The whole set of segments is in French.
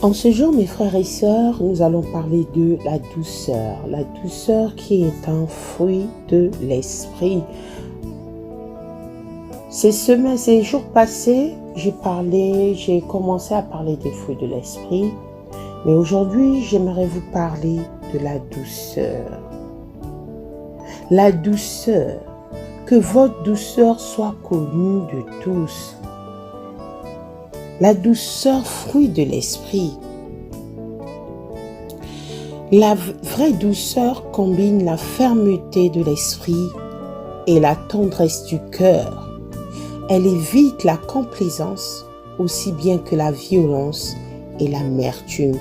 En ce jour, mes frères et sœurs, nous allons parler de la douceur. La douceur qui est un fruit de l'esprit. Ces jours passés, j'ai commencé à parler des fruits de l'esprit. Mais aujourd'hui, j'aimerais vous parler de la douceur. La douceur. Que votre douceur soit connue de tous. La douceur, fruit de l'esprit. La vraie douceur combine la fermeté de l'esprit et la tendresse du cœur. Elle évite la complaisance aussi bien que la violence et l'amertume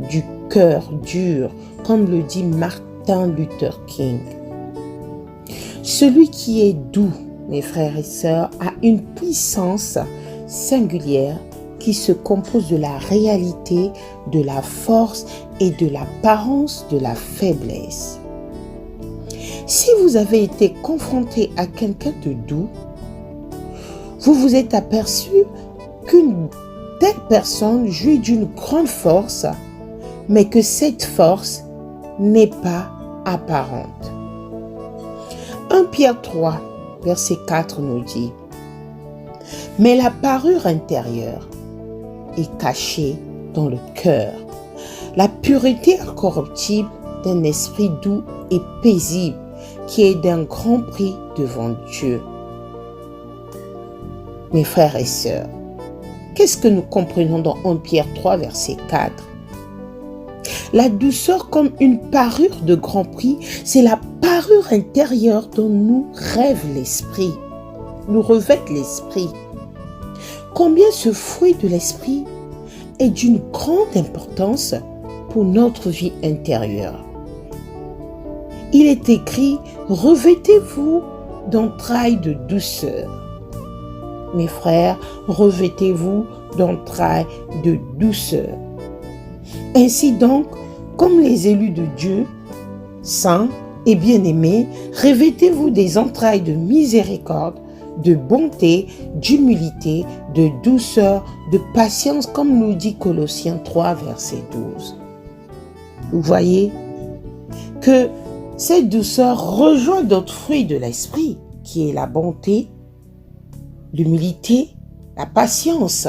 du cœur dur, comme le dit Martin Luther King. Celui qui est doux, mes frères et sœurs, a une puissance singulière qui se compose de la réalité, de la force et de l'apparence de la faiblesse. Si vous avez été confronté à quelqu'un de doux, vous vous êtes aperçu qu'une telle personne jouit d'une grande force, mais que cette force n'est pas apparente. 1 Pierre 3, verset 4 nous dit « Mais la parure intérieure est cachée dans le cœur, la pureté incorruptible d'un esprit doux et paisible qui est d'un grand prix devant Dieu. » Mes frères et sœurs, qu'est-ce que nous comprenons dans 1 Pierre 3, verset 4? La douceur comme une parure de grand prix, c'est la parure intérieure dont nous rêve l'esprit, nous revête l'esprit. Combien ce fruit de l'esprit est d'une grande importance pour notre vie intérieure. Il est écrit, revêtez-vous d'entrailles de douceur. Mes frères, revêtez-vous d'entrailles de douceur. Ainsi donc, comme les élus de Dieu, saints et bien-aimés, revêtez-vous des entrailles de miséricorde, de bonté, d'humilité, de douceur, de patience, comme nous dit Colossiens 3, verset 12. Vous voyez que cette douceur rejoint d'autres fruits de l'esprit, qui est la bonté, l'humilité, la patience.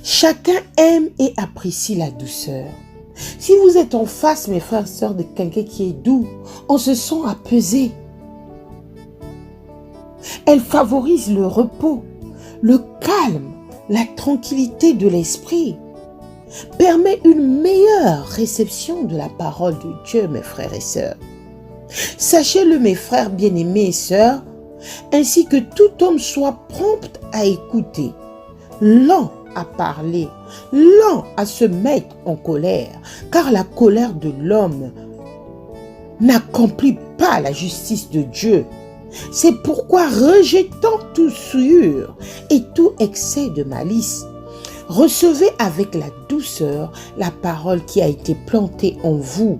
Chacun aime et apprécie la douceur. Si vous êtes en face, mes frères et sœurs, de quelqu'un qui est doux, on se sent apaisé. Elle favorise le repos, le calme, la tranquillité de l'esprit, permet une meilleure réception de la parole de Dieu, mes frères et sœurs. Sachez-le, mes frères bien-aimés et sœurs, ainsi que tout homme soit prompt à écouter, lent à parler, lent à se mettre en colère, car la colère de l'homme n'accomplit pas la justice de Dieu. C'est pourquoi, rejetant toute souillure et tout excès de malice, recevez avec la douceur la parole qui a été plantée en vous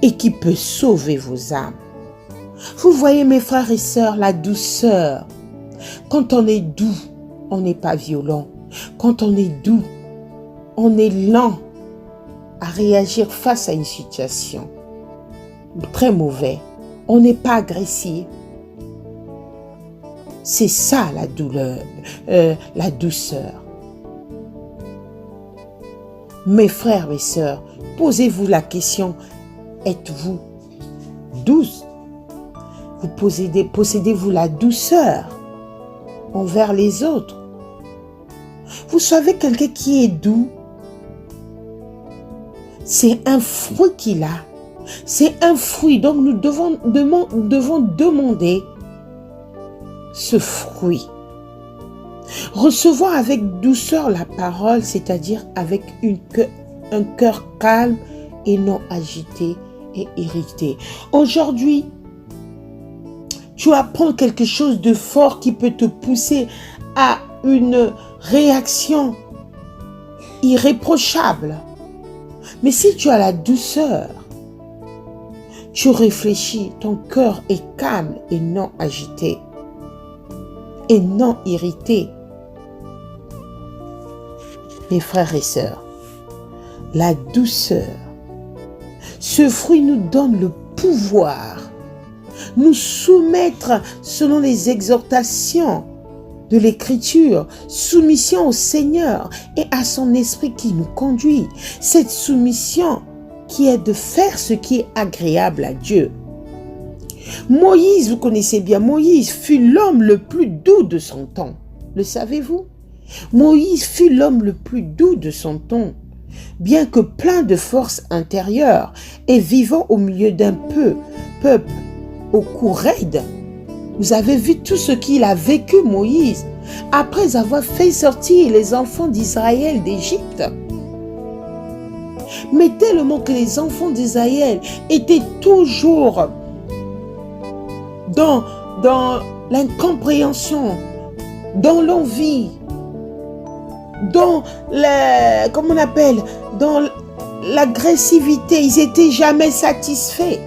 et qui peut sauver vos âmes. Vous voyez, mes frères et sœurs, la douceur. Quand on est doux, on n'est pas violent. Quand on est doux, on est lent à réagir face à une situation très mauvaise. On n'est pas agressif. C'est ça la la douceur. Mes frères et sœurs, posez-vous la question, êtes-vous douce? Possédez-vous la douceur envers les autres? Vous savez, quelqu'un qui est doux, c'est un fruit qu'il a. C'est un fruit, donc nous devons demander ce fruit. Recevoir avec douceur la parole, c'est-à-dire avec un cœur calme et non agité et irrité. Aujourd'hui, tu apprends quelque chose de fort qui peut te pousser à une réaction irréprochable. Mais si tu as la douceur, tu réfléchis, ton cœur est calme et non agité et non irrité. Mes frères et sœurs, la douceur, ce fruit nous donne le pouvoir, nous soumettre selon les exhortations de l'Écriture, soumission au Seigneur et à son esprit qui nous conduit. Cette soumission qui est de faire ce qui est agréable à Dieu. Moïse, vous connaissez bien Moïse, fut l'homme le plus doux de son temps. Le savez-vous? Moïse fut l'homme le plus doux de son temps. Bien que plein de force intérieure et vivant au milieu d'un peuple au cou raide, vous avez vu tout ce qu'il a vécu, Moïse, après avoir fait sortir les enfants d'Israël d'Égypte. Mais tellement que les enfants d'Israël étaient toujours dans l'incompréhension, dans l'envie, dans dans l'agressivité, ils n'étaient jamais satisfaits.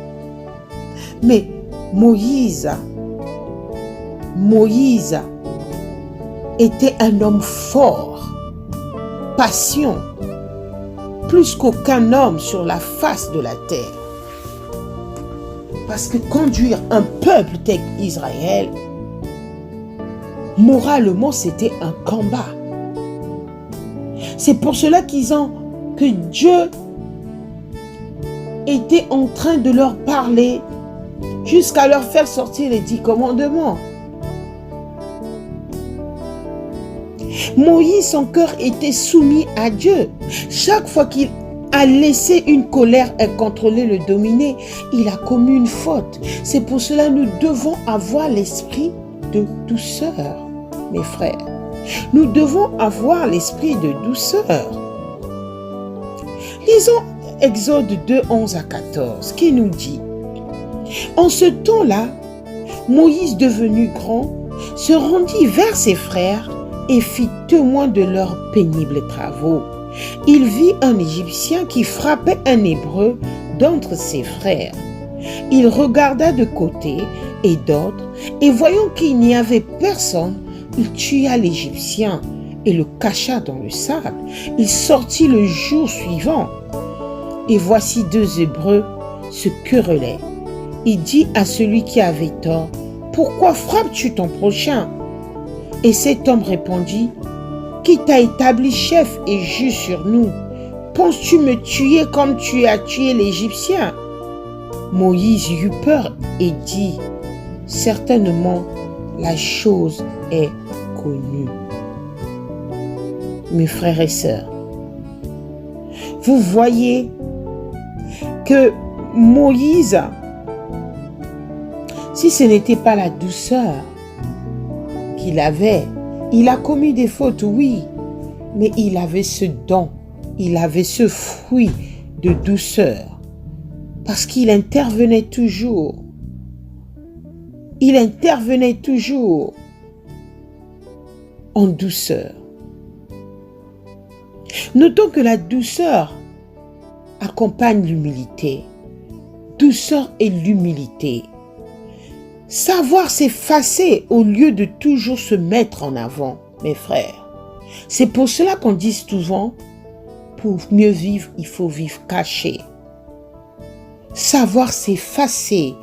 Mais Moïse était un homme fort, patient, plus qu'aucun homme sur la face de la terre. Parce que conduire un peuple tel qu'Israël, moralement, c'était un combat. C'est pour cela que Dieu était en train de leur parler jusqu'à leur faire sortir les 10 commandements. Moïse, son cœur était soumis à Dieu. Chaque fois qu'il a laissé une colère incontrôlée le dominer, il a commis une faute. C'est pour cela que nous devons avoir l'esprit de douceur, mes frères. Nous devons avoir l'esprit de douceur. Lisons Exode 2, 11 à 14, qui nous dit: en ce temps-là, Moïse, devenu grand, se rendit vers ses frères et fit témoin de leurs pénibles travaux. Il vit un Égyptien qui frappait un Hébreu d'entre ses frères. Il regarda de côté et d'autre, et voyant qu'il n'y avait personne, il tua l'Égyptien et le cacha dans le sable. Il sortit le jour suivant, et voici 2 Hébreux se querellaient. Il dit à celui qui avait tort: pourquoi frappes-tu ton prochain? Et cet homme répondit: qui t'a établi chef et juge sur nous? Penses-tu me tuer comme tu as tué l'Égyptien? Moïse eut peur et dit: certainement la chose est connue. Mes frères et sœurs, vous voyez que Moïse, si ce n'était pas la douceur qu'il avait, il a commis des fautes, oui, mais il avait ce don, il avait ce fruit de douceur, parce qu'il intervenait toujours. Il intervenait toujours en douceur. Notons que la douceur accompagne l'humilité. Douceur et l'humilité. Savoir s'effacer au lieu de toujours se mettre en avant, mes frères. C'est pour cela qu'on dit souvent, pour mieux vivre, il faut vivre caché. Savoir s'effacer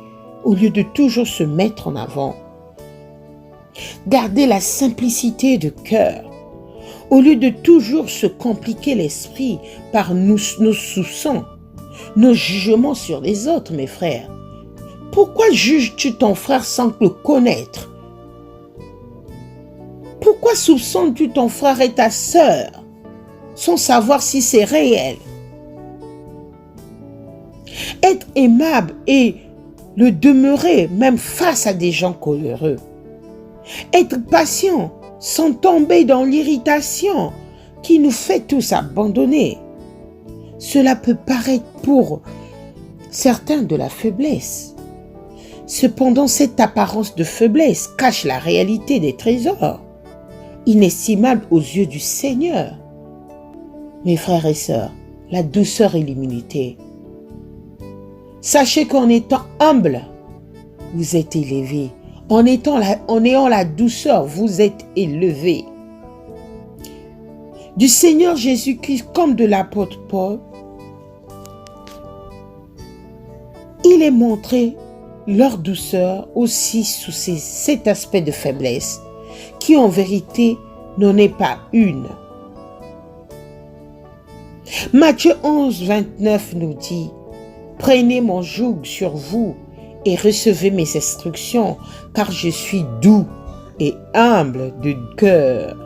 au lieu de toujours se mettre en avant. Garder la simplicité de cœur, au lieu de toujours se compliquer l'esprit par nos soupçons, nos jugements sur les autres, mes frères. Pourquoi juges-tu ton frère sans le connaître? Pourquoi soupçonnes-tu ton frère et ta sœur sans savoir si c'est réel? Être aimable et le demeurer même face à des gens coléreux. Être patient sans tomber dans l'irritation qui nous fait tous abandonner. Cela peut paraître pour certains de la faiblesse. Cependant, cette apparence de faiblesse cache la réalité des trésors, inestimables aux yeux du Seigneur. Mes frères et sœurs, la douceur et l'humilité. Sachez qu'en étant humble, vous êtes élevés. En ayant la douceur, vous êtes élevés. du Seigneur Jésus-Christ comme de l'apôtre Paul, il est montré leur douceur aussi sous cet aspect de faiblesse qui en vérité n'en est pas une. Matthieu 11, 29 nous dit « Prenez mon joug sur vous et recevez mes instructions, car je suis doux et humble de cœur,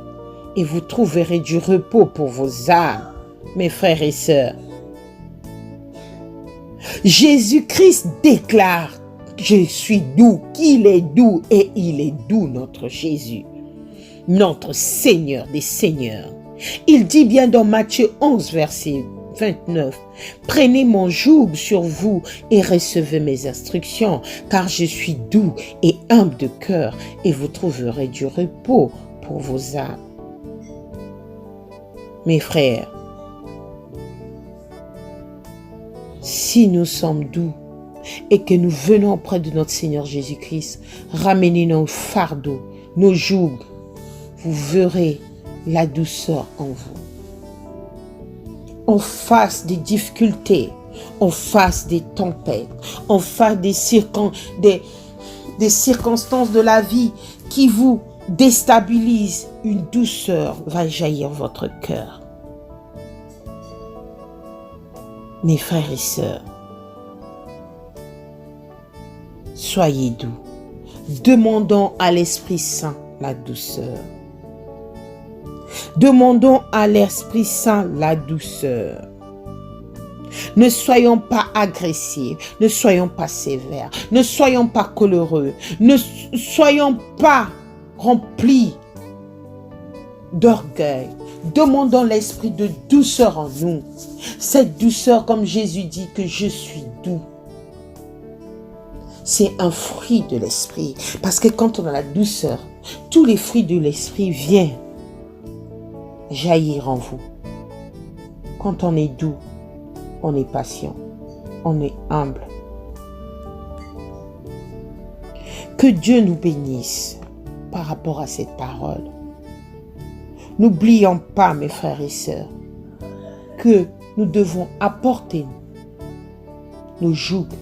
et vous trouverez du repos pour vos âmes, mes frères et sœurs. » Jésus-Christ déclare « Je suis doux », qu'il est doux, et il est doux, notre Jésus, notre Seigneur des Seigneurs. Il dit bien dans Matthieu 11, verset 29, « Prenez mon joug sur vous et recevez mes instructions, car je suis doux et humble de cœur, et vous trouverez du repos pour vos âmes. » Mes frères, si nous sommes doux et que nous venons auprès de notre Seigneur Jésus-Christ, ramenez nos fardeaux, nos jougs, vous verrez la douceur en vous. En face des difficultés, en face des tempêtes, en face des circonstances de la vie qui vous déstabilisent, une douceur va jaillir votre cœur. Mes frères et sœurs, soyez doux. Demandons à l'Esprit Saint la douceur. Demandons à l'Esprit Saint la douceur. Ne soyons pas agressifs, ne soyons pas sévères, ne soyons pas coléreux, ne soyons pas remplis d'orgueil. Demandons l'esprit de douceur en nous. Cette douceur, comme Jésus dit que je suis doux, c'est un fruit de l'esprit. Parce que quand on a la douceur, tous les fruits de l'esprit viennent jaillir en vous. Quand on est doux, on est patient, on est humble. Que Dieu nous bénisse par rapport à cette parole. N'oublions pas, mes frères et sœurs, que nous devons apporter nos jougs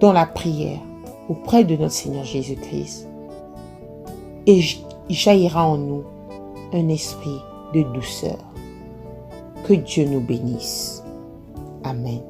dans la prière auprès de notre Seigneur Jésus-Christ. Et jaillira en nous un esprit de douceur. Que Dieu nous bénisse. Amen.